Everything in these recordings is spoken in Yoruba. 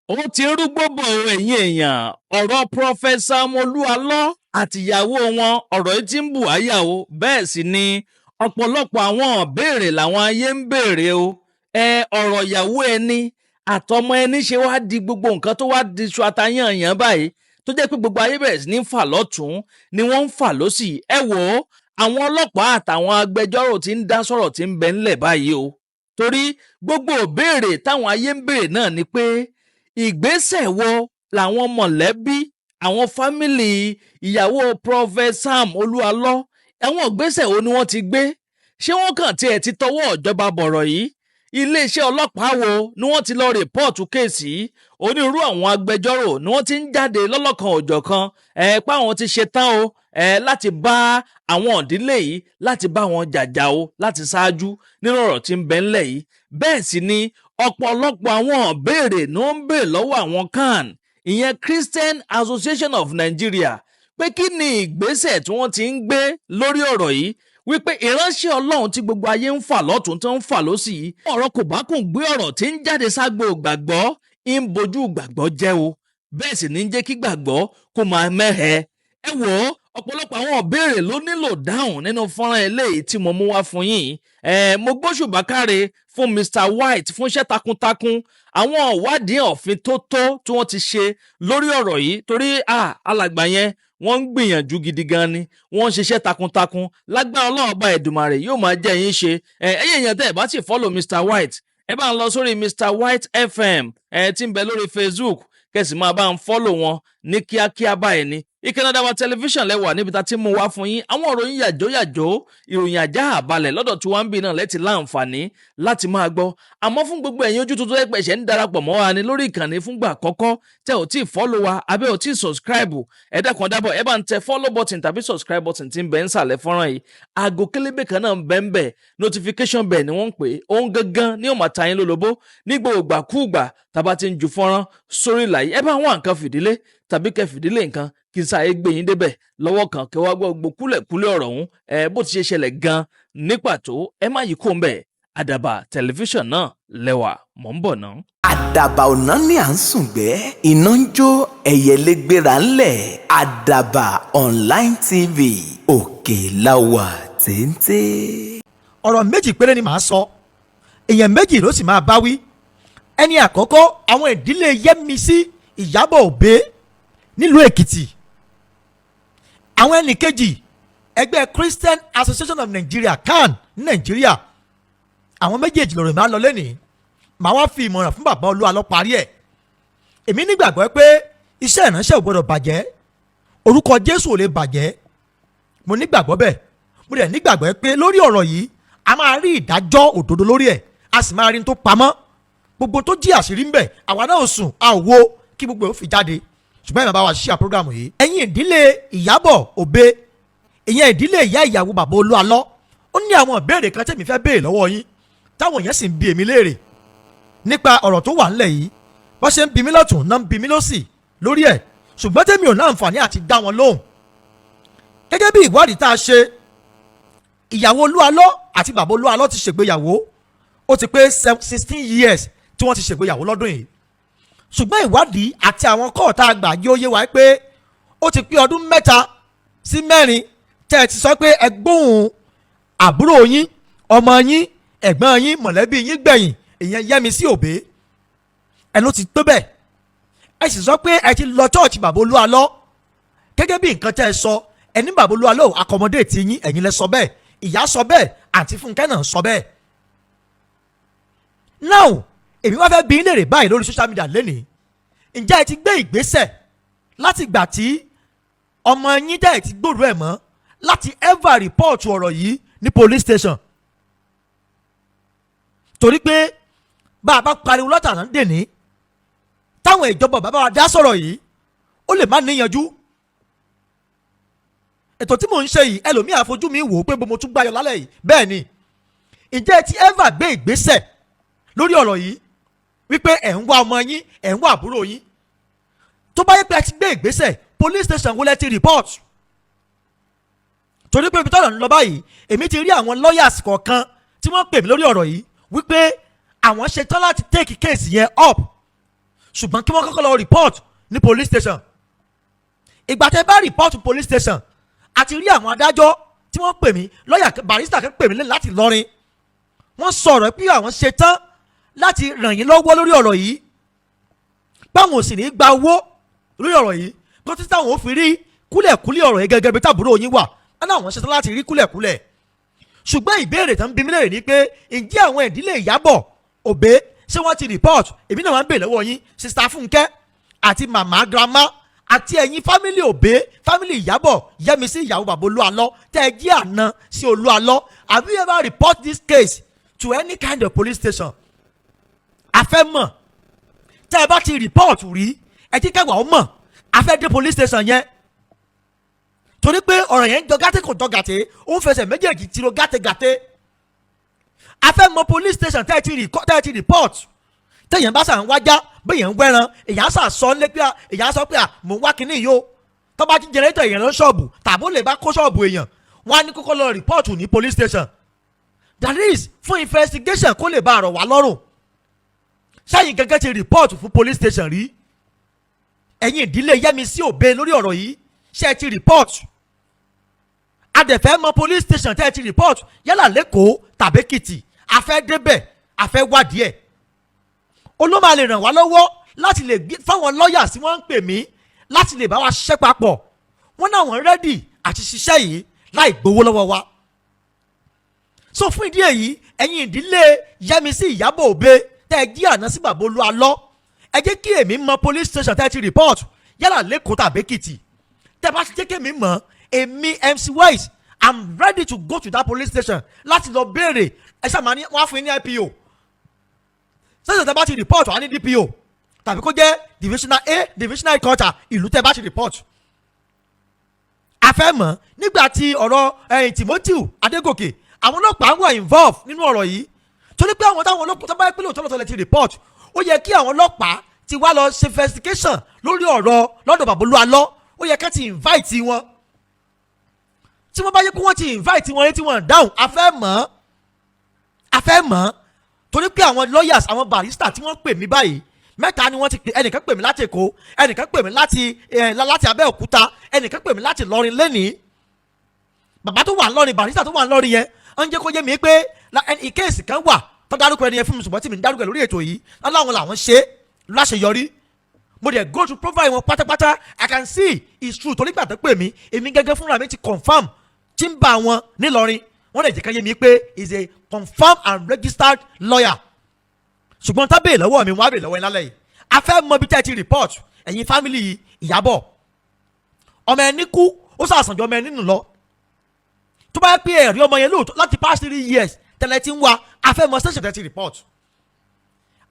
ó ti ń rúgbó bọ̀ ẹ̀yin èèyàn ọ̀rọ̀ Prophe OLU Alo àti ìyàwó wọn ọ̀rọ̀ yìí ti ń bù áyàwó bẹ́ẹ̀ sì ni ọ̀pọ̀lọpọ̀ àwọn ìbéèrè làwọn ayé ń béèrè o ọ̀rọ̀ ìyàwó ẹni àtọmọ ẹni ṣe wá di gbogbo nǹkan tó wá di iṣu àtayànyàn báyìí tó jẹ́ pé gbogbo ayé bẹ̀rẹ̀ sí ní fà lọ́tún ni wọ́n ń fà lọ́sì ẹ wò ó àwọn ọlọ́pàá àtàwọn agbẹjọ́rò ti ń dá sọ̀rọ̀ tí ń bẹ ńlẹ̀ báyìí o torí gbogbo ìbéèrè táwọn ayé ń béèrè náà ni pé ìgbésẹ̀ wo làwọn mọ̀lẹ́bí àwọn fámìlì ìyàwó Prophe OLU Alo àwọn ìgbésẹ̀ wo ni wọ́n ti gbé ṣé wọ́n kàn tiẹ̀ ti tọwọ́ ìjọba bọ̀rọ̀ yìí iléeṣẹ́ ọlọ́pàá wo ni wọ́n ti lọ rìpọ́ọ̀tù kéèsì onírúurú àwọn agbẹjọ́rò ni wọ́n ti ń jáde lọ́lọ́kan òjọ̀kan pé àwọn ti ṣetán o láti bá àwọn ìdílé yìí láti bá wọn jàjà o láti ṣáájú nínú ọ̀rọ̀ tí ń bẹ ńlẹ̀ yìí bẹ́ẹ̀ sì ni ọ̀pọ̀lọpọ̀ àwọn ìbéèrè ni wọ́n ń béèrè lọ́wọ́ àwọn CAN ìyẹn Christian Association of Nigeria pé kí ni ìgbésẹ̀ tí wọ́n ti ń gbé lórí ọ̀rọ̀ yìí wípé ìránṣẹ́ Ọlọ́run tí gbogbo ayé ń fà lọ́tún tó ń fà lọ́sì yìí ọ̀rọ̀ kò bá kùn gbé ọ̀rọ̀ tí ń jáde ságbo gbàgbọ́ ń bojú gbàgbọ́ jẹ́ o bẹ́ẹ̀ sì ní jẹ́ kí gbàgbọ́ kó máa mẹ́hẹ. ẹ wò ó ọ̀pọ̀lọpọ̀ àwọn ìbéèrè ló nílò dáhùn nínú fọ́nrán eléyìí tí mo mú wá fún yín mo gbóṣùbà káre fún Mr. White fún iṣẹ́ takuntakun àwọn ìwádìí òfin tó tí wọ́n ti ṣe lórí ọ̀rọ̀ yìí torí alàgbà yẹn wọ́n ń gbìyànjú gidi gan ni wọ́n ń ṣiṣẹ́ takuntakun lágbára Ọlọ́run ọba Èdùmàrè yóò máa jẹ́ yín ṣe ẹ̀yin èèyàn tẹ́ ẹ̀ bá ti follow Mr. White ẹ bá ń lọ sórí Mr. White FM tí ń bẹ lórí Facebook kẹsì máa bá ń follow wọn ní kíákíá báyìí ni ìkànnì Àdàbà tẹlifíṣàn lẹ́wà níbi tá ti mú wá fún yín àwọn ìròyìn yàjóyàjó ìròyìn àjá àbalẹ̀ lọ́dọ̀ tí wọ́n ń bì náà lẹ́tì láǹfààní láti máa gbọ́ àmọ́ fún gbogbo ẹ̀yin ojú tuntun ẹgbẹ́ ṣẹ̀ ń darapọ̀ mọ́ wa ni lórí ìkànnì fúngbà àkọ́kọ́ tẹ́ ò tí ì follow wa abẹ́ ò tí ì subscribe ẹ dákun dábọ̀ ẹ bá ń tẹ follow button tàbí subscribe button tí ń bẹ ń sàlẹ̀ fọ́nrán yìí aago kélébé kan náà ń bẹ ń bẹ notification bell ni wọ́n ń pè é òun gangan ni ó máa ta yín lólobó ní gbogbo ìgbàkúùgbà tàbá ti ń ju fọ́nrán sórí ìlàyé ẹ bá wọn nǹkan fìdílé tàbí kẹ́ fìdílé nǹkan kí n sáyé gbé yín débẹ̀ lọ́wọ́ kan kẹ́ wá gbọ́ gbogbo kúlẹ̀kúlẹ̀ ọ̀rọ̀ ọ̀hún bó ti ṣe ṣẹlẹ̀ gan ní pàtó ẹ má yí kó ń bẹ̀ Àdàbà tẹlifíṣàn náà lẹ́wà mọ̀ ń bọ̀ ná. Àdàbà ọ̀nà ni à ń sùn gbẹ́ iná ń jó ẹyẹlé gbéra ńlẹ̀ Àdàbà online TV òkè láwà téńté. ọ̀rọ̀ méjì péré ni màá sọ èèyàn méjì ló sì máa bá wí ẹni àkọ́kọ́ àwọn ìdílé Yẹ́misí Ìyábọ̀ Òbé nílùú Èkìtì àwọn ẹnì kejì ẹgbẹ́ Christian Association of Nigeria CAN ní Nàìjíríà àwọn méjèèjì lọ́rọ̀ máa lọ lẹ́nìí màá wá fi ìmọ̀ràn fún bàbá OLU Alo parí ẹ̀ èmi nígbàgbọ́ pé iṣẹ́ ìránṣẹ́ ò gbọ́dọ̀ bàjẹ́ orúkọ Jésù ò lè bàjẹ́ mo nígbàgbọ́ bẹ́ẹ̀ mo dẹ̀ nígbàgbọ́ pé lórí ọ̀rọ̀ yìí a máa rí ìdájọ́ òdodo lórí ẹ̀ a sì máa rí n tó pamọ́ gbogbo tó jí àṣírí ń bẹ àwa náà ò sùn a ò wo kí gbogbo ẹ̀ ó fi jáde ṣùgbọ́n ìmọ̀ bá wa ṣíṣe àpọ́gàmù yìí. ẹ̀yin ìdílé Ìyábọ̀ Òbé ìyẹn ìdílé ìyá ìyàwó bàbá OLU Alo ó ní àwọn ìbéèrè kan tẹ̀mí fẹ́ béèrè lọ́wọ́ yín táwọn èèyàn sì ń bi èmi léèrè nípa ọ̀rọ̀ tó wà ńlẹ̀ yìí wọ́n ṣe ń bi mí lọ́tún náà ń bi mí lọ́sì lórí ẹ̀ ṣùgbọ́n tẹ̀mí ò láǹfààní àti dá wọn lóhùn. gẹ́gẹ́ bí ìwádìí tá a ṣe ìyàwó OLU Alo àti bàbá OLU Alo ti ṣègbéyàwó ó ti pé 16 years tí wọ́n ti ṣègbéyàwó lọ́dún yìí ṣùgbọ́n ìwádìí àti àwọn kọ́ọ̀tà àgbà yóò yé wa pé ó ti pé ọdún 3 sí 4 tẹ́ ẹ ti sọ pé ẹ gbóhùn àbúrò yín ọmọ yín ẹ̀gbọ́n yín mọ̀lẹ́bí yín gbẹ̀yìn ìyẹn Yẹ́misí Òbé ẹ ló ti tó bẹ́ẹ̀ ẹ sì sọ pé ẹ ti lọ chọ́ọ̀chì bàbá OLU Alo gẹ́gẹ́ bí nǹkan tẹ́ ẹ sọ ẹni bàbá OLU Alo accommodate ti yín ẹ̀yin lẹ sọ bẹ́ẹ̀ ìyá sọ bẹ́ẹ̀ àǹtí Fúnkẹ́ náà sọ bẹ́ẹ̀. now èmi wá fẹ́ bi í léèrè báyìí lórí social media lẹ́nìí ǹjẹ́ ẹ ti gbé ìgbésẹ̀ láti gbà tí ọmọ yín dẹ́ ẹ ti gbòòrò ẹ̀ mọ́ láti ever report ọ̀rọ̀ yìí ní police station torí pé bá a bá pariwo lọ́tà náà dè ní táwọn ìjọba bàbá wa dá sọ̀rọ̀ yìí ó lè má níyanjú ètò tí mò ń ṣe yìí ẹlòmíì àfojú mi wò ó pé mo tún gbáyọ lálẹ́ yìí bẹ́ẹ̀ ni ǹjẹ́ ẹ ti ever gbé ìgbésẹ̀ lórí ọ̀rọ̀ yìí wípé ẹ̀ ń wá ọmọ yín ẹ̀ ń wá àbúrò yín tó bá yẹ pé ẹ ti gbé ìgbésẹ̀ police station wo lẹ ti report torí pé ibi tọ́lọ̀ ń lọ báyìí èmi ti rí àwọn lawyers kọ̀ọ̀kan tí wọ́n pè mí lórí ọ̀rọ̀ yìí wípé àwọn ṣetán láti take case yẹn up ṣùgbọ́n kí wọ́n kọ́kọ́ lọ report ní police station. Ìgbà tẹ́ bá report police station àti rí àwọn adájọ́ tí wọ́n pè mí lọ́ọ̀yà barrister kan pè mí láti Ìlọrin, wọ́n sọ̀rọ̀ pé àwọn ṣe tán láti ràn yín lọ́wọ́ lórí ọ̀rọ̀ yìí, báwọn ò sì ní gba owó lórí ọ̀rọ̀ yìí tó títí táwọn ò fi rí kúlẹ̀kúlẹ̀ ọ̀rọ̀ yìí gẹ́gẹ́ bí tàbúrò yín wà, wọ́n náà ṣe tán láti rí kúlẹ̀kúlẹ̀. Ṣùgbọ́n ìbéèrè tán bí mi lè ní pé ǹjẹ́ àwọn ìdílé Ìyábọ̀ Òbé ṣé wọ́n ti report? Èmi náà wá ń bèèrè lọ́wọ́ yín sista Fúnkẹ́ àti màmá grandma àti ẹ̀yin family Òbé, family Ìyábọ̀ Yẹ́misí ìyàwó bàbá Olú Alọ tẹ́ ẹ jí àná sí Olú Alọ. Have you ever report this case to any kind of police station? A fẹ́ mọ̀ tẹ́ ẹ bá ti report rí ẹ ti kẹwàá ó mọ̀ a fẹ́ dé police station yẹn, torí pé ọ̀rọ̀ yẹn ń jọ gàtẹ́ kò jọ gàtẹ́, ó ń fẹsẹ̀ méjèèjì tiro gàtẹ́. A fẹ́ mọ̀ police station tẹ́ ẹ ti report tẹ̀yìn bá sàn wájá bẹ́ẹ̀ yẹn ń wẹ́ran èyàn sà sọ lé pé èyàn sọ pé mò ń wá kínní yìí o, tó bá ti jẹnẹrétọ̀ èyàn lọ ṣọ́ọ̀bù tàbí ó lè bá kó ṣọ́ọ̀bù èyàn, wọ́n á ní kókó lọ report ní police station. That is fún investigation kó lè bá àrọ̀ wá lọ́rùn. Sẹ́yìn gẹ́gẹ́ ti report fún police station rí? Ẹ̀yin ìdílé Yẹ́misí Òbé lórí ọ̀rọ̀ yìí ṣé ẹ ti report? Adẹ̀fẹ́ mọ̀ police station tẹ́ ẹ ti report yálà lẹ́kọ̀ọ́ tàbí Èkìtì, a fẹ́ débẹ̀ a fẹ́ wádìí ẹ̀. Olóma lè ràn wá lọ́wọ́ láti lè gbé fáwọn lọ́ọ̀yà tí wọ́n ń pè mí láti lè bá wa ṣiṣẹ́ papọ̀. Wọ́n náà wọ́n rẹ́dì àti ṣiṣẹ́ yìí láì gbowó lọ́wọ́ wa. So fún ìdí èyí ẹ̀yin ìdílé Yẹ́misí Ìyábọ̀ Òbé tẹ́ ẹ jí àná sí bàbá Olú Alọ, ẹ jẹ́ kí èmi mọ̀ police station tẹ́ ẹ ti report yálà lẹ́kọ̀ọ́ tàbí Èkìtì. Tẹ́ bá ti jẹ́ kí èmi mọ̀, èmi MC Wise I'm ready to go to that police station láti lọ béèrè ẹ ṣàmà ní wọ́n á fún yín ní IPO. Sẹ́sẹ̀ tẹ́ bá ti report wà ní DPO tàbí kó jẹ́ divisional A divisional headquarter ìlú tẹ́ bá ti report. A fẹ́ mọ̀ nígbà tí ọ̀rọ̀ Timothy Adégòkè àwọn ọlọ́pàá wà involve nínú ọ̀rọ̀ yìí, torí pé àwọn táwọn ọlọ́pàá tó bá yẹ pé lóòótọ́ lọ́tọ́ lẹ ti report, ó yẹ kí àwọn ọlọ́pàá ti wá lọ ṣe investigation lórí ọ̀rọ̀ lọ́dọ̀ bàbá Olú Alọ, ó yẹ kẹ́ ti invite wọn. Tí wọ́n bá yẹ kó wọ́n ti invite wọn létí wọn dáhùn, a fẹ́ mọ̀ torí pé àwọn lawyers àwọn barrister tí wọ́n pè mí báyìí mẹ́ta ni wọ́n ti pè, ẹnìkan pè mí láti Èkó, ẹnìkan pè mí láti Abẹ́òkúta, ẹnìkan pè mí láti Ìlọrin lẹ́nìí. Bàbá tó wà ńlọrin barrister tó wà ńlọrin yẹn ó ń jẹ́ kó yé mi pé ìkéèsì kan wà tó dárúkọ ẹni yẹn fún mi ṣùgbọ́n tí mi ń dárúkọ lórí ètò yìí láwọn làwọn ṣe láṣeyọrí. Mo dẹ̀ go to profile wọn pátápátá, I can see it's true torí gbà tó pè mí èmi gẹ́gẹ́ fúnra mi ti confirm chamber wọn nílọrin, wọ́n lè jẹ́ ká yé mi pé is a confirmed and registered lawyer. Ṣùgbọ́n tá bèè lọ́wọ́ mi wọ́n á bèè lọ́wọ́ yín lálẹ́ yìí. A fẹ́ mọ bí tẹ́ ti report ẹ̀yin family Ìyábọ̀. Ọmọ ẹni kú ó sàṣànjọ ọmọ ẹni nù lọ. Tó bá yẹ pé ẹ̀rí ọmọ yẹn lóòótọ́ láti past 3 years tẹ́lẹ̀ tí ń wá, a fẹ́ mọ station tẹ́ ti report.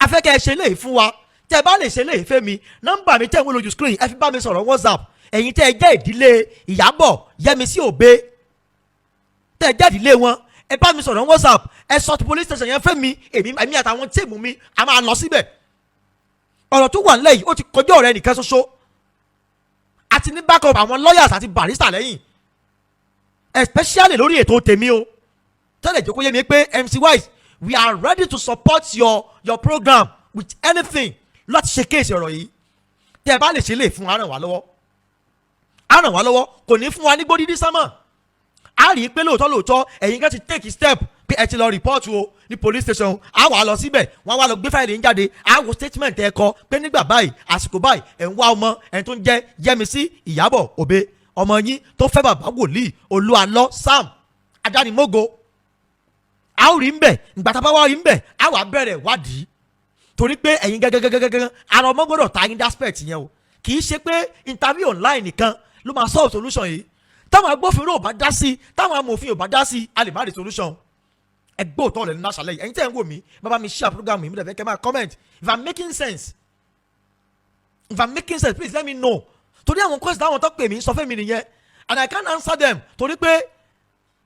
A fẹ́ kẹ́ ẹ ṣe léyìí fún wa, tẹ́ ẹ bá lè ṣe léyìí fẹ́ mi, nọ́mbà mi tẹ́ ń wọ́n lójú screen ẹ fi bá mi sọ̀rọ̀ WhatsApp. Ẹ̀yin tẹ́ ẹ jẹ́ ìdílé Ìyábọ̀ Yẹ́misí Òbé tẹ́ ẹ jẹ́ ìdílé wọn, ẹ bá mi sọ̀rọ̀ WhatsApp, ẹ sọ ti police station yẹn fẹ́ mi, èmi àtàwọn tíìmù mi a máa lọ síbẹ̀. Ọ̀rọ̀ tó wà nílẹ̀ yìí ó ti kọjá ọ̀rẹ́ nìkan ṣoṣo, àti ní backup àwọn lawyers àti barrister lẹ́yìn, especially lórí ètò tèmi o. Tẹ́lẹ̀ jẹ́ kó yé mi pé MC Wise we are ready to support your program with anything láti ṣe kéèsì ọ̀rọ̀ yìí. Tẹ́ ẹ bá lè ṣe lè fún wa ràn wá lọ́wọ́, kò ní fún wa ní gbódídí sánmọ̀. A rí i pé lóòótọ́ ẹ̀yin kan ti take step pé ẹ ti lọ report o ní police station, a wà lọ síbẹ̀ wọ́n wá lọ gbé fáìlì ń jáde, a wo statement ẹ kọ pé nígbà báyìí àsìkò báyìí ẹ̀ ń wá ọmọ ẹ̀ tó ń jẹ́ Yẹ́misí Ìyábọ̀ Òbé, ọmọ yín tó fẹ́ bàbá wòlíì Olú Alọ Sam Adánimógo. A ó rí ń bẹ̀, ìgbà tá a bá wá rí ń bẹ̀ a wà bẹ̀rẹ̀ wádìí, torí pé ẹ̀yin gẹ́gẹ́gẹ́gẹ́gẹ́ ara ọmọ gbọ́dọ̀ ta yín aspect yẹn o, kì í ṣe pé interview online nìkan ló máa solve solution yìí. Táwọn agbófinró ò bá dá sí, táwọn amòfin ò bá dá sí, a lè má rí solution. Ẹgbẹ́ òótọ́ rẹ̀ ní aṣálẹ̀ yìí, ẹ̀yin tẹ́ ẹ̀ ń wò mí bàbá mi share program yìí, mi dẹ̀ fẹ́ kẹ́ máa comment if I'm making sense, please let me know. Torí àwọn questions táwọn tó pè mí sọ fún mi nìyẹn and I can't answer them torí pé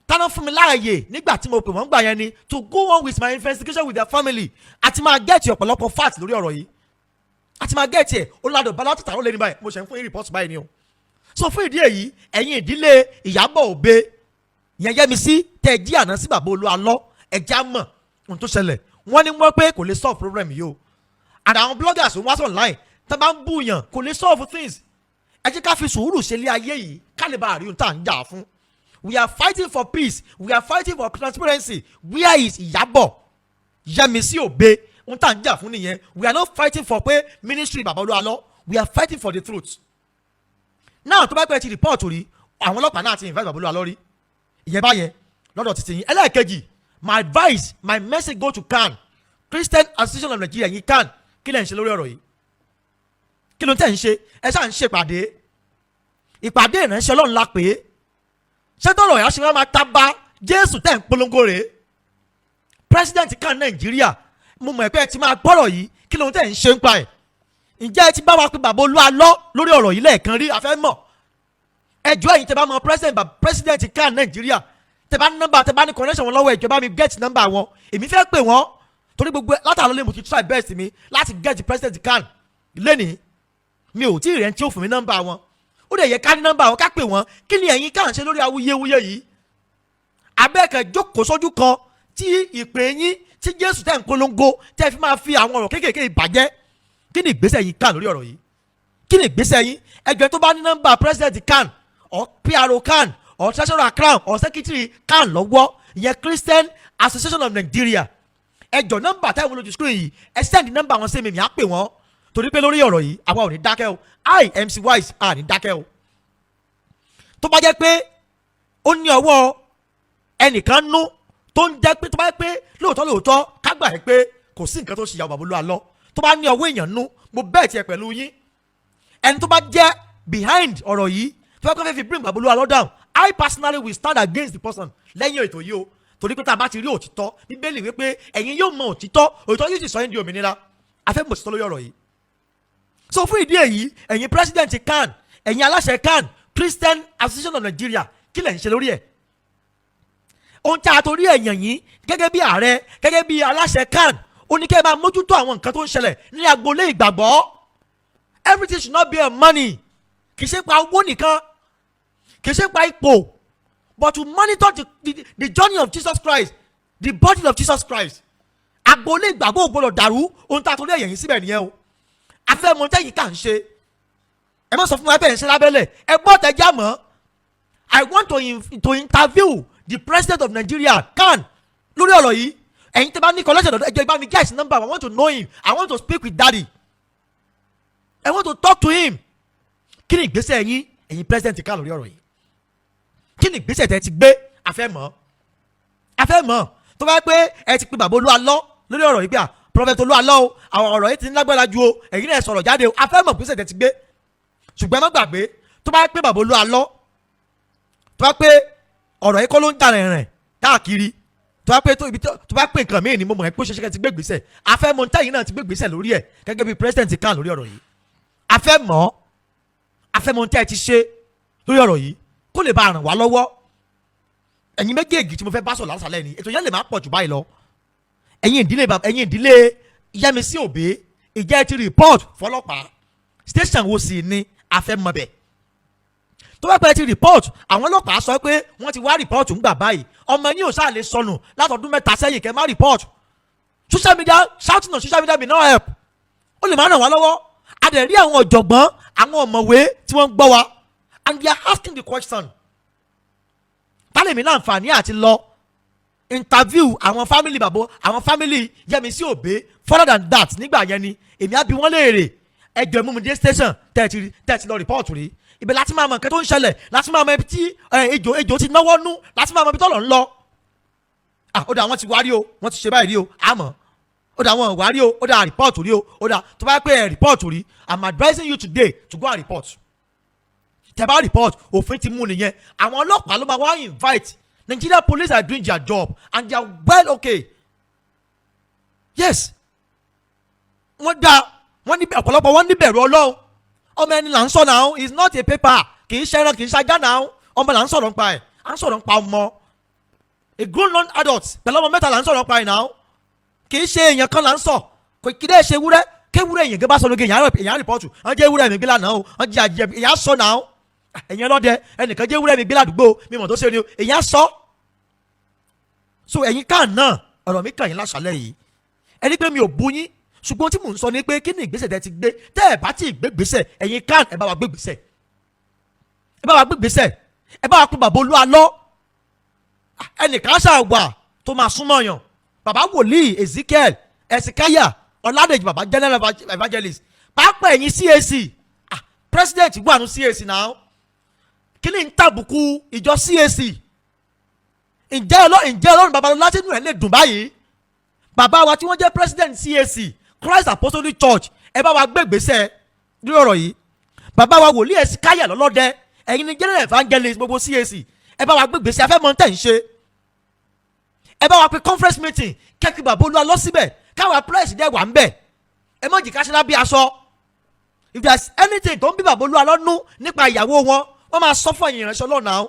táná fún mi láàyè nígbà tí mo pè wọ́n gbà yẹn ni to go on with my investigation with their family àti máa get ọ̀pọ̀lọpọ̀ facts lórí ọ̀rọ̀ yìí, àti máa get ẹ̀ olùlàdọ̀ bá látọ̀ tàwọn lẹ́ni báyìí mo ṣe ń fún yín report báyìí ni o. So fún ìdí èyí ẹ̀yin ìdílé Ìyábọ̀ Òbé yẹn Yẹ́misí tẹ́ ẹ jí àná sí bàbá Olú Alọ ẹ̀já mọ̀ ohun tó ṣẹlẹ̀, wọ́n ní wọ́n pé kò lè solve problem yìí o. àdàwọn bloggers wọ́n wá sí online tó bá ń búyàn kò lè solve things. ẹ jẹ́ ká fi sùúrù ṣe ilé ayé yìí ká lè bá àríyìn tá à ń jà fún. we are fighting for peace, we are fighting for transparency. Where is Iyabo Yemisi Obe? Ohun tá à ń jà fún nìyẹn. We are not fighting for pé ministry Baba OLU Alo, we are fighting for the truth. Now tó bá pẹ́ ti report rí àwọn ọlọ́pàá náà ti invite Baba OLU Alo rí ìyẹn báyẹn lọ́dọ̀ títí yín. Ẹlẹ́ẹ̀kejì, my advice, my message go to CAN, Christian Association of Nigeria yín CAN. Kí lẹ̀ ń ṣe lórí ọ̀rọ̀ yìí? Kí ló ń tẹ̀ ń ṣe? Ẹ ṣáà ń ṣe ìpàdé ìránṣẹ́ Ọlọ́run la pè é. Ṣé tọ́lọ̀ yà ṣe máa ta bá Jésù tẹ̀ ń polongo rẹ̀? President CAN Nàìjíríà, mo mọ̀ pé ẹ ti máa gbọ́rọ̀ yìí, kí ló ń tẹ̀ ń ṣe ń pa ẹ̀? Ǹjẹ́ ẹ ti bá wa pé Baba OLU Alo lórí ọ̀rọ̀ yìí lẹ́ẹ̀kan rí? A fẹ́ mọ̀. Ẹjọ́ ẹ̀yin tẹ bá mọ president CAN Nàìjíríà, tẹ bá ní nọ́mbà, tẹ bá ní connection wọn lọ́wọ́ ẹ̀jọ̀ bá mi get nọ́mbà wọn. Èmi fẹ́ pè wọ́n torí gbogbo látàlọ́ lè mo ti try best mi láti get president CAN lẹ́nìí. Mi ò tí ì rẹ̀ ń tí ó fún mi nọ́mbà wọn. Ó dẹ̀ yẹ ká ní nọ́mbà wọn ká pè wọ́n. Kí ni ẹ̀yin CAN ṣe lórí awuyewuye yìí? Abẹ́ẹ̀kẹ́ jókòó sójú kan tí ìpè yín tí Jésù tẹ̀ ń polongo tẹ́ fi máa fi àwọn ọ̀rọ̀ kéékèèké ìbàjẹ́. Kí ni ìgbésẹ̀ yín CAN lórí ọ̀rọ̀ yìí? Kí ni ìgbésẹ̀ yín? Ẹgbẹ́ tó bá ní nọ́mbà president CAN or PRO CAN or treasurer CAN or secretary CAN lọ́wọ́ ìyẹn Christian Association of Nigeria. Ẹjọ́ nọ́mbà táwọn olójú screen yìí ẹ send nọ́mbà wọn sí mi á pè wọ́n torí pé lórí ọ̀rọ̀ yìí àwa ò ní dákẹ́ o. MC Wise à ní dákẹ́ o. Tó bá jẹ́ pé ó ní ọwọ́ ẹnìkan nú tó ń jẹ́ pé tó bá jẹ́ pé lóòótọ́ ká gbà pé kò sí nǹkan tó ṣe ìyàwó Baba OLU Alo, tó bá ní ọwọ́ èèyàn nú mo bẹ́ẹ̀ tiẹ̀ pẹ̀lú yín. Ẹni tó bá jẹ́ behind ọ̀rọ̀ yìí tó bá kọ́ fẹ́ fi bring Baba OLU Alo down, I personally will stand against the person lẹ́yìn ètò yìí o torí pé tá a bá ti rí òtítọ́ Bíbélì wípé ẹ̀yin yóò mọ òtítọ́ yóò sì sọ yín di òmìnira. A fẹ́ mọ̀ òtítọ́ lórí ọ̀rọ̀ yìí. So fún ìdí èyí ẹ̀yin president CAN, ẹ̀yin aláṣẹ CAN, Christian Association of Nigeria, kí lẹ̀ ń ṣe lórí ẹ̀? Ohun tí a torí ẹ̀yàn yìí gẹ́gẹ́ bí ààrẹ gẹ́gẹ́ bí aláṣẹ CAN ó ní kẹ́ ẹ máa mójútó àwọn nǹkan tó ń ṣẹlẹ̀ ní agboolé ìgbàgbọ́. Everything should not be on money. Kì í ṣe pa owó nìkan, kì í ṣe pa ipò, but to monitor the journey of Jesus Christ, the body of Jesus Christ. Agboolé ìgbàgbọ́ ò gbọdọ̀ dàrú. Ohun tí a torí ẹ̀yàn yìí síbẹ̀ nìyẹn o. Afẹ́ mọ̀ tẹ́yìn CAN ṣe. Ẹ má sọ fún wa bẹ́ẹ̀ ń ṣe lábẹ́lẹ̀. Ẹ gbọ́ tẹ́jà mọ́. I want to interview the president of Nigeria CAN lórí ọ̀rọ̀ yìí. Ẹ̀yin tẹ́ bá ní collection ọ̀dọ̀ ẹjọ́ ìbá mi get his number. I want to know him. I want to speak with daddy. I want to talk to him. Kí ni ìgbésẹ̀ yín ẹ̀yin president CAN lórí ọ̀rọ̀ yìí? Kí ni ìgbésẹ̀ tẹ́ ti gbé? Afẹ́ mọ̀. Tó bá pé ẹ ti pe Baba OLU Alo lórí ọ̀rọ̀ yìí pé Prophe OLU Alo o, àwọn ọ̀rọ̀ yìí ti ń lágbára ju o, ẹ̀yin náà sọ̀rọ̀ jáde o, afẹ́ mọ̀ ìgbésẹ̀ tẹ́ ti gbé. Ṣùgbọ́n ẹ má gbàgbé tó bá pé Baba OLU Alo, tó bá pé ọ̀rọ̀ yìí kọ́ ló ń jà rẹ̀ káàkiri, tó bá pé nǹkan mìíràn ni mo mọ̀ ẹ́ pé ó ṣe ṣe kẹ́ ti gbé ìgbésẹ̀. Afẹ́ mọ̀ táyìn náà ti gbé ìgbésẹ̀ lórí ẹ̀ gẹ́gẹ́ bí president CAN lórí ọ̀rọ̀ yìí. Afẹ́ mọ̀ tẹ́ ẹ ti ṣe lórí ọ̀rọ̀ yìí kó lè bá ràn wá lọ́wọ́. Ẹ̀yin méjèèjì tí mo fẹ́ bá sọ̀rọ̀ lásàlẹ̀ ni ètò yẹn lè má pọ̀ jù báyìí lọ. Ẹ̀yin ìdílé Yemisi Obe, ìjẹ́ ti report fọlọ́pàá station wo sì ni afẹ́ mọ̀ bẹ̀. Tó bá pẹ́ ti report àwọn ọlọ́pàá sọ pé wọ́n ti wá report ń gbà báyìí ọmọ yín ò sáà lè sọnù látọdún 3 sẹ́yìn kẹ́ má report. Social media shouting on social media may not help. Ó lè má ràn wá lọ́wọ́. A dẹ̀ rí àwọn ọ̀jọ̀gbọ́n àwọn ọ̀mọ̀wé tí wọ́n ń gbọ́ wa and they are asking the question. Tálẹ̀ mi láǹfààní àti lọ interview àwọn family Yemisi Obe further than that nígbà yẹn ni èmi á bi wọ́n léèrè ẹjọ́ ìmúmidé station tẹ́ẹ̀tì lọ report rí ibẹ̀ láti máa mọ nǹkan tó ń ṣẹlẹ̀ láti máa mọ ibi tí ejò ti náwó nú láti máa mọ ibi tó lọ ń lọ. Ó dà wọ́n ti wá rí o wọ́n ti ṣe báyìí rí o àmọ́ ó dà wọ́n wá rí o ó dà report rí o ó dà tó bá pẹ́ ẹ̀ report rí I'm advising you today to go and report. Tẹ́ bá report òfin ti mú nìyẹn àwọn ọlọ́pàá ló máa wá invite. Nigeria police are doing their job and they are well okay. Yes. Wọ́n ní ọ̀pọ̀lọpọ̀ wọ́n ní bẹ̀rù Ọlọ́run. Ọmọ ẹni là ń sọ náà is not a paper, kì í ṣẹran kì í ṣajá náà ọmọ là ń sọ̀rọ̀ nípa ẹ̀ à ń sọ̀rọ̀ nípa ọmọ a grown non adult pẹ̀lú ọmọ mẹ́ta là ń sọ̀rọ̀ nípa ẹ̀ náà kì í ṣe èèyàn kan là ń sọ kò kí dé ṣe wúrẹ́ kéwúrẹ́ èèyàn gẹ́gẹ́ bá sọ lóge èèyàn rìpọ́tù wọ́n jẹ́ wúrẹ́ mi gbé lánàá o wọ́n jẹ́ àjẹ èèyàn sọ náà èèyàn lọ́dẹ ẹnìkan jẹ́ wúrẹ́ mi gbé ládùúgbò mi mọ̀ tó ṣe ni o èèyàn sọ. So ẹ̀yin CAN náà ọ̀rọ̀ mi kàn yín láṣálẹ̀ yìí ẹni pé mi ò bú yín ṣùgbọ́n tí mò ń sọ ni pé kí ni ìgbésẹ̀ tẹ́ ti gbé tẹ́ ẹ̀ bá ti gbé gbèsè ẹ̀yin kan ẹ̀ bá wa gbé gbèsè ẹ̀ bá wa gbé gbèsè ẹ̀ bá wa pé bàbá Olú Alo ẹnìkan ṣàwà tó máa súnmọ́ yàn bàbá wòlíì Ezekiel Esikaya Ọládèjì bàbá general evangelist pàápàá ẹ̀yin CAC president wà ní CAC náà kí ni ń tàbùkù ìjọ CAC ǹjẹ́ Ọlọ́run Babalọ́lá tí inú ẹ̀ lè dùn báyìí bàbá wa tí wọ́n jẹ́ president CAC Christ Apostolic Church ẹ bá wa gbé ìgbésẹ̀ lórí ọ̀rọ̀ yìí bàbá wa wòlíì Esikaya lọ́lọ́dẹ ẹ̀yin ni general evangelist gbogbo CAC ẹ bá wa gbé ìgbésẹ̀ afẹ́ mọ́tẹ́ ń ṣe ẹ bá wa pe conference meeting kẹ́kì bàbá Olú Alo síbẹ̀ káwa press dẹ̀ wà ń bẹ̀ ẹ mọ̀ jìká ṣẹlá bí aṣọ if there is anything tó ń bí bàbá Olú Alo nú nípa ìyàwó wọn wọ́n máa sọ fún ẹ̀yin ìránṣẹ́ Ọlọ́run náà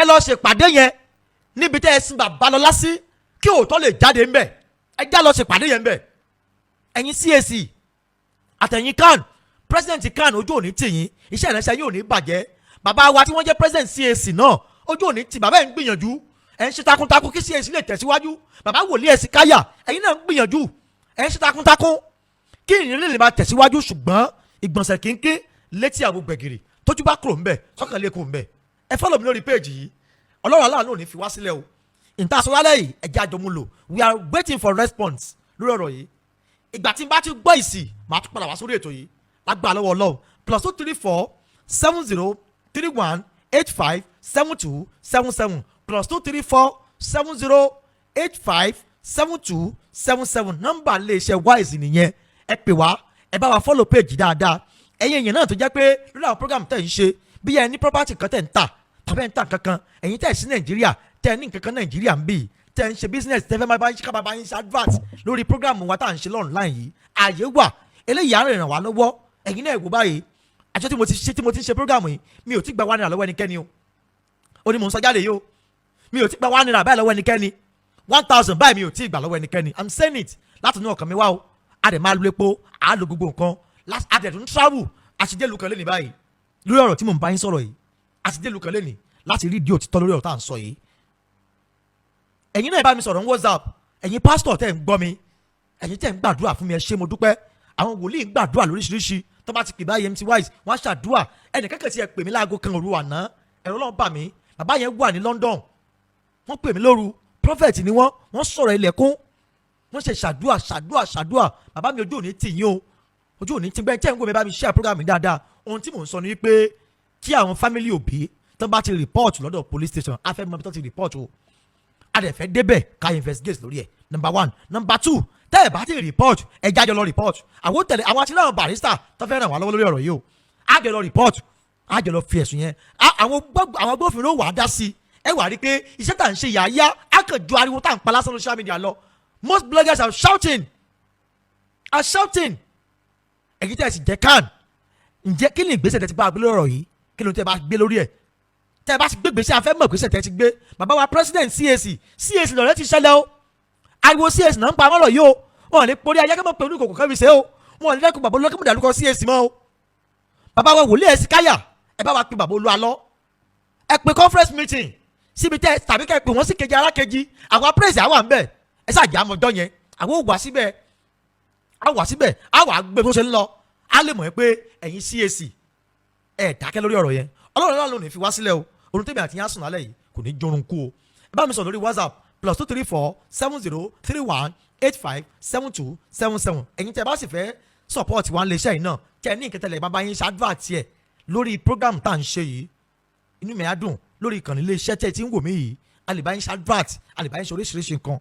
ẹ lọ ṣèpàdé yẹn níbi tẹ́ ẹ sin bàbá lọ lásì kí òótọ́ lè jáde ń bẹ̀ ẹ já lọ ṣèpàdé yẹn ń bẹ̀ ẹ̀yin CAC àtẹ̀yin kan president kan ojú òní tì yín iṣẹ́ ìránṣẹ́ yín ò ní bàjẹ́ bàbá wa tí wọ́n jẹ́ president CAC náà ojú òní tì bàbá ẹ̀ ń gbìyànjú ẹ̀ ń ṣe takuntakun kí CAC lè tẹ̀síwájú bàbá wòlíì Esikaya ẹ̀yin náà ń gbìyànjú ẹ̀ ń ṣe takuntakun kí ìrìn lè máa tẹ̀síwájú ṣùgbọ́n ìgbọ̀nsẹ̀ kínkín létí àwọn gbẹ̀gìrì tójú bá kúrò ńbẹ̀ sọ́kàn lè kúrò ńbẹ̀ ẹ follow mi lórí péèjì yìí Ọlọ́run aláàánú ò ní fi wá sílẹ̀ o ìtasọ̀rọ̀lẹ́ yìí ẹ̀jẹ̀ àjọmúlò we are waiting for response lórí ọ̀rọ̀ yìí ìgbà tí n bá ti gbọ́ ìsì màá tún padà wá sórí ètò yìí lágbà lọ́wọ́ Ọlọ́run +234 70 31 85 72 77 +234 70 85 72 77 nọ́mbà iléeṣẹ́ wise nìyẹn ẹ pè wá ẹ bá wa follow page dáadáa ẹ̀yin èèyàn náà tó jẹ́ pé lórí àwọn program tẹ̀ ń ṣe bí ẹ ní property kan tẹ̀ ń tà tàbí ẹ̀ ń tà kankan ẹ̀yin tẹ̀ sí Nàìjíríà tẹ̀ ní nǹkan kan Nàìjíríà ń bì tẹ̀ ń ṣe business tẹ̀ fẹ́ máa bá yín ká bá yín ṣe advert lórí program wa tá à ń ṣe online yìí ààyè wà eléyìí á ràn wá lọ́wọ́ ẹ̀yin náà wò báyìí àjọ tí mo ti ṣe program yìí mi ò ti gba $1 lọ́wọ́ ẹnikẹ́ni o ó ní mò ń sọ jáde yìí o mi ò ti gba $1 báyìí lọ́wọ́ ẹnikẹ́ni 1000 báyìí mi ò ti gbà lọ́wọ́ ẹnikẹ́ni I'm saying it láti inú ọkàn mi wá o a dẹ̀ máa lo epo a lo gbogbo nǹkan a dẹ̀ tún travel àṣìdélu kan lẹ́nìí báyìí lórí ọ̀rọ̀ tí mò ń bá yín sọ̀rọ̀ yìí àṣìdélu kan lẹ́nìí láti rí ìdí òtítọ́ lórí ọ̀rọ̀ tá à ń sọ yìí ẹ̀yin náà bá mi sọ̀rọ̀ ní WhatsApp ẹ̀yin pásítọ̀ tẹ̀ ń gbọ́ mi ẹ̀yin tẹ̀ ń gbàdúrà fún mi ẹ ṣé mo dúpẹ́ àwọn wòlíì ń gbàdúrà lóríṣiríṣi tó bá ti pè báyìí MT Wise wọ́n á ṣàdúrà ẹnìkẹ́kẹ́ tí ẹ pè mí láago kan òru àná ẹ̀rọ Ọlọ́run bà mí bàbá yẹn wà ní London wọ́n pè mí lóru prophet ni wọ́n sọ̀rọ̀ ilẹ̀kùn wọ́n ṣe ṣàdúà bàbá mi ojú òní tì yín o ojú òní tí bẹ́ẹ̀ tẹ́ ń gbọ́ mi bá mi share program mi dáadáa ohun tí mò ń sọ ni pé kí àwọn family òbí tó bá ti report lọ́dọ̀ police station a fẹ́ mọ bí tó ti report o a dẹ̀ fẹ́ débẹ̀ ká investigate lórí ẹ̀ number 1 number 2 tẹ́ ẹ̀ bá ti report ẹ̀ jájọ lọ report àwọn tẹ̀lé àwọn àti láwọn barrister tó fẹ́ ràn wá lọ́wọ́ lórí ọ̀rọ̀ yìí o a jọ lọ report a jọ lọ fi ẹ̀sùn yẹn àwọn agbófinró wà á dá sí ẹ wà rí pé iṣẹ́ tà ń ṣe yàáyá á kàn ju ariwo tá à ń pa lásán social media lọ most bloggers are shouting èyí tẹ́ ẹ sì jẹ́ can ǹjẹ́ kí ni ìgbésẹ̀ tẹ́ ti bá a gbé lórí ọ̀rọ̀ yìí kí ló ń tẹ́ bá gbé lórí ẹ̀ tẹ́ ẹ bá ti gbé gbèsè afẹ́ mọ̀ gbèsè tẹ́ ti gbé bàbá wa president CAC lọ́rẹ́ ti ṣẹlẹ̀ o ariwo CAC náà ń pa àwọn ọ̀rọ̀ yìí o wọn ò ní porí ayé kẹ́mọ̀ pé oníkòkò kẹ́mi ṣe o wọn ò ní lẹ́kùn bàbá olókèmù dàlúkọ CAC mọ́ o bàbá wa wòlíì Esikaya ẹ bá wa pe bàbá Olú Alo ẹ pe conference meeting síbi tẹ́ tàbí kẹ́ pè wọ́n sí kejì alákejì àwọn praise àwọn àmbẹ̀ ẹ ṣàjà àmọ́jọ́ yẹn àwọn ò wá síbẹ̀ a wà gbé bó ṣe ń lọ a lè mọ̀ pé ẹ̀yin CAC ẹ̀ dákẹ́ lórí ọ̀rọ̀ yẹn Ọlọ́run náà ló ní fi wá sílẹ̀ o orun tèmi àti yín sùn lálẹ́ yìí kò ní jorun kú o ẹ bá mi sọ lórí WhatsApp +234 70 31 85 72 77 ẹ̀yin tẹ́ bá sì fẹ́ support wa lè ṣe yìí náà tẹ́ ní ìkẹtẹ̀lẹ̀ bàbá yín ṣáàdúrà tiẹ̀ lórí program tá à ń ṣe yìí inú mi á dùn lórí ìkànnì ilé iṣẹ́ tẹ́ ti ń wò mí yìí a lè bá yín ṣáàdúrà a lè bá yín ṣe oríṣiríṣi nǹkan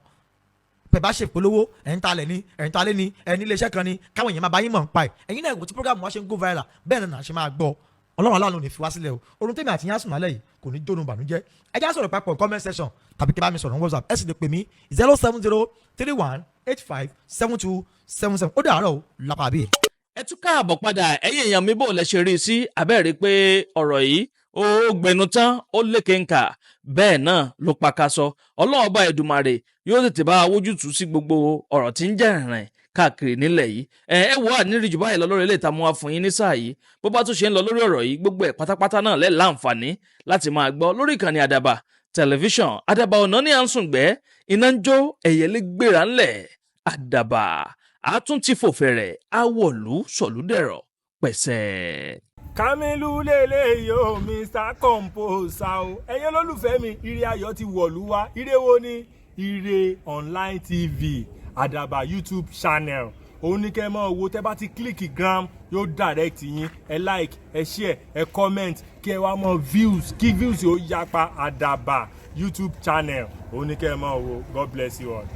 pẹ̀ bá ṣe polówó ẹ̀yin ta lẹ̀ ní ẹ̀yin ta lé ní ẹ̀yin ilé iṣẹ́ kan ní káwọn èèyàn máa bá yín mọ̀ ń pa ẹ̀ ẹ̀yin náà ìwò tí program wa ṣe ń go viral bẹ́ẹ̀ náà ṣe máa gbọ́ Ọlọ́run aláàánú ní fi wá sílẹ̀ o orun tèmi àti yín sùn lálẹ́ yìí kò ní jóná bànújẹ́ ẹ já sọ̀rọ̀ papọ̀ comment section tàbí kí bá mi sọ̀rọ̀ ní WhatsApp ẹ sì lè pè mí 070 31 85 72 77 ó dàárọ̀ o lápá bí. ẹ tún káàbọ̀ padà ẹ̀yin èèyàn mi bò lẹ ṣe rí i sí abẹ́rẹ́ pé ọ̀rọ̀ yìí ó gbẹnu tán ó lékè ńkà bẹ́ẹ̀ náà ló pakasọ Ọlọ́run Ọba Èdùmàrè yóò tètè bá wójútùú sí gbogbo ọ̀rọ̀ tí ń jẹ́ rìn káàkiri nílẹ̀ yìí ẹ wò á nírí jù báyìí lọ lórí ilé ìtààmú wa fún yín ní sáà yìí bó bá tún ṣe ń lọ lórí ọ̀rọ̀ yìí gbogbo ẹ̀ pátápátá náà lẹ́ẹ̀ láǹfààní láti máa gbọ́ lórí ìkànnì àdàbà tẹlifíṣàn àdàbà ọ̀nà ní à ń sùn gbẹ́ iná ń jó ẹ̀yẹ́lé gbéra ńlẹ̀ àdàbà a tún ti fòfẹ̀rẹ̀ awọ̀lú sọ̀lúdẹ̀rọ̀ pẹ̀sẹ̀. Kamilu lele yo Mr. Composer o ẹ̀yin olólùfẹ́ mi ire ayọ̀ ti wọ̀lú wá ire wo ni ire online tv Àdàbà YouTube channel òun ní kẹ́ mọ́ owó tẹ́ bá ti kílíkì gram yóò direct yín ẹ like ẹ share ẹ comment kí ẹ wá mọ views kí views yóò yapa Àdàbà YouTube channel òun ní kẹ́ mọ́ owó God bless you all.